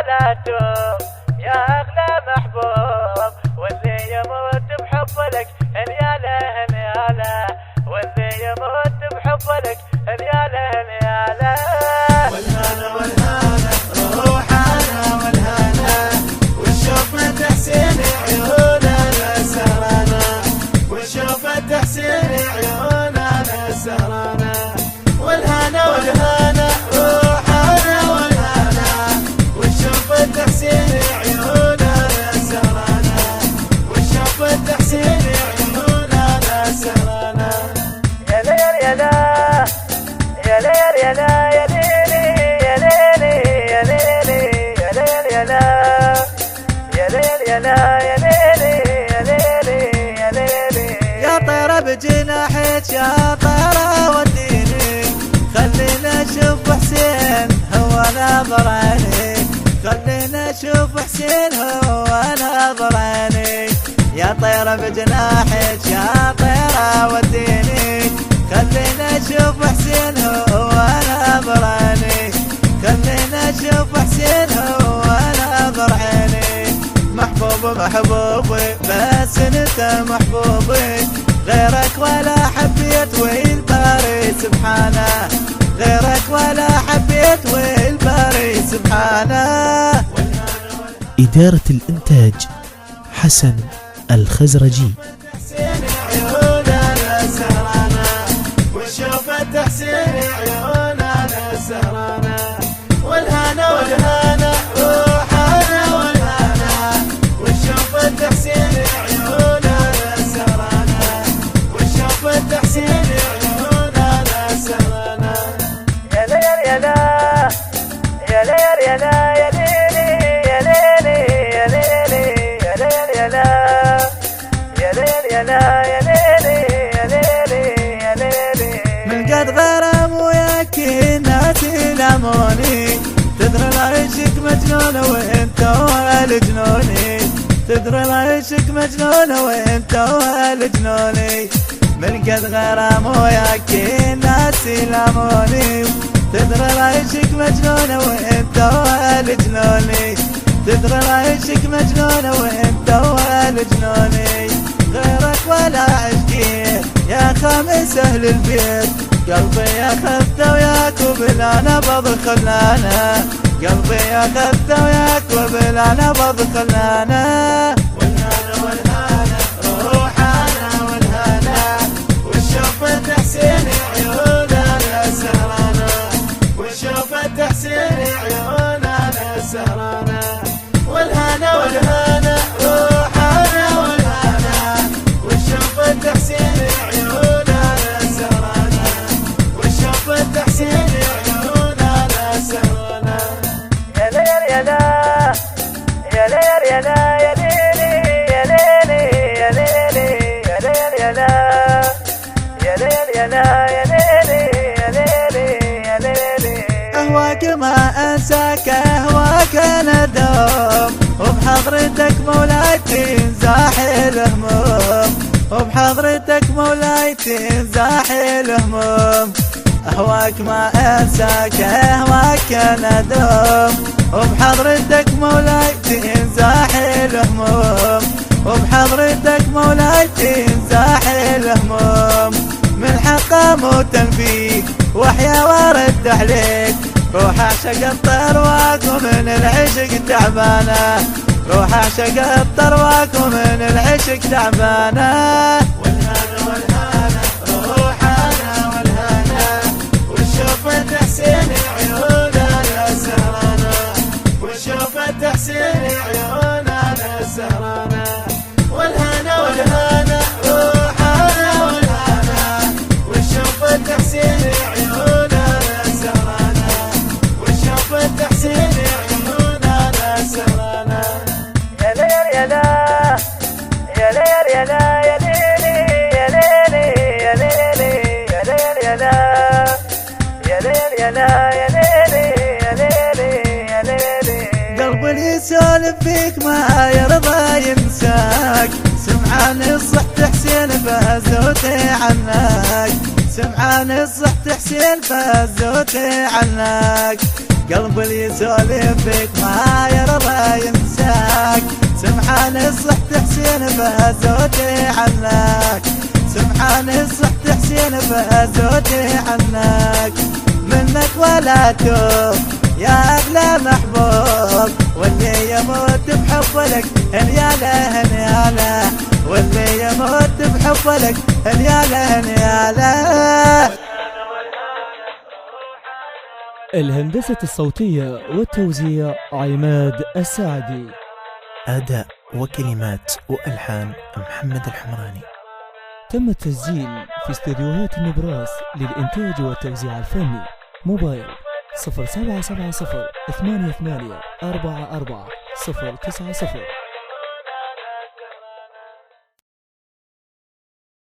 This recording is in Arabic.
صلاتهم يا أغلى محبوب، واللي يموت بحب لك الياله الياله، واللي يموت بحب لك الياله الياله. والهنا والهنا روحنا والهنا، ونشوف تحسين عيوننا سهرانا، ونشوف تحسين عيوننا سهرانا. والهنا والهنا روحنا والهنا، ونشوف تحسين عيوننا سهرانا، ونشوف تحسين عيوننا سهرانا. يا ليل يا لا يا ليل يا لا يا ليلي يا ليلي يا ليلي يا ليل يا لا يا ليل يا لا يا ليلي يا ليلي يا ليلي. يا طيرة بجناحك يا طيرة وديني، خلينا نشوف حسين هو ناظر عيني، خلينا نشوف حسين هو ناظر عيني. يا طيرة بجناحك يا طيرة وديني، خلينا نشوف حسين هو ناظر عيني، خلينا نشوف حسين هو ناظر عيني. محبوب محبوبي بس انت محبوبي، غيرك ولا حبيت والباري سبحانه، غيرك ولا حبيت والباري سبحانه. إدارة الإنتاج حسن الخزرجي. تحسين عيوننا سهرانا، ونشوف تحسين عيوننا سهرانا. والهنا والهنا روحنا والهنا، ونشوف تحسين عيوننا سهرانا، ونشوف تحسين عيوننا سهرانا. يا ليل يا لا يا ليل يا لا يا ليلي يا ليلي يا ليلي يا ليل يا لا يا ليل يا لا يا ليلي يا ليلي يا ليلي. من قد غرام وياك الناس يلاموني، تدري العشق مجنون وانت والجنوني، تدري العشق مجنون وانت والجنوني. من قد غرام وياك الناس يلاموني، تدري العشق مجنون وانت والجنوني، تدري العشق مجنون وانت والجنوني. غيرك ولا عشقي يا خامس اهل البيت، قلبي اخذته وياك وبلا نبض خلانا، قلبي اخذته وياك وبلا نبض خلانا. والهنا والهنا روحنا والهنا، ونشوف تحسين عيوننا سهرانا، ونشوف تحسين عيوننا سهرانا. والهنا والهنا روحنا والهنا، ونشوف تحسين عيوننا سهرانا، ونشوف تحسين عيوننا سهرانا. يا ليل يا لا يا ليل يا لا يا ليلي يا ليلي يا ليلي يا ليل يا لا يا ليل يا لا يا ليلي يا ليلي يا ليلي. أهواك ما أنساك أهواك ندوم، وبحضرتك مولاي تنزاح الهموم، وبحضرتك مولاي تنزاح الهموم. أهواك ما أنساك أهواك ندوم، وبحضرتك مولاي تنزاح الهموم، وبحضرتك مولاي تنزاح الهموم. من حقه موت فيك وحيا ورد عليك، روح اعشق الطرواك ومن العشق تعبانه، روح اعشق الطرواك ومن العشق تعبانه. والهنا والهنا روحنا والهنا، ونشوف تحسين عيوننا سهرانا، ونشوف تحسين عيوننا سهرانا. والهنا والهنا روحنا والهنا، ونشوف تحسين عيوننا سهرانا، ونشوف تحسين عيوننا سهرانا. يا ليل يا لا يا ليل يا لا يا ليلي يا ليلي يا ليلي يا ليل يا لا يا ليل يا لا يا ليلي يا ليلي يا ليلي. قلبي اللي يسولف فيك ما يرضى ينساك، سمعان الصحت حسين فزوتي عنك، سمعان الصحت حسين فزوتي عنك. قلب اللي يسولف فيك ما يرضى ينساك، سمعان الصحت حسين فازوتي عنك، سمعان الصحت حسين فازوتي عنك، منك ولا توب يا أغلى محبوب، واللي يموت بحب لك هنياله هنياله، واللي يموت بحب لك هنياله هنياله. الهندسة الصوتية والتوزيع عماد السعدي. أداء وكلمات وألحان محمد الحمراني. تم التسجيل في استديوهات نبراس للإنتاج والتوزيع الفني. موبايل 0770 88 44 090.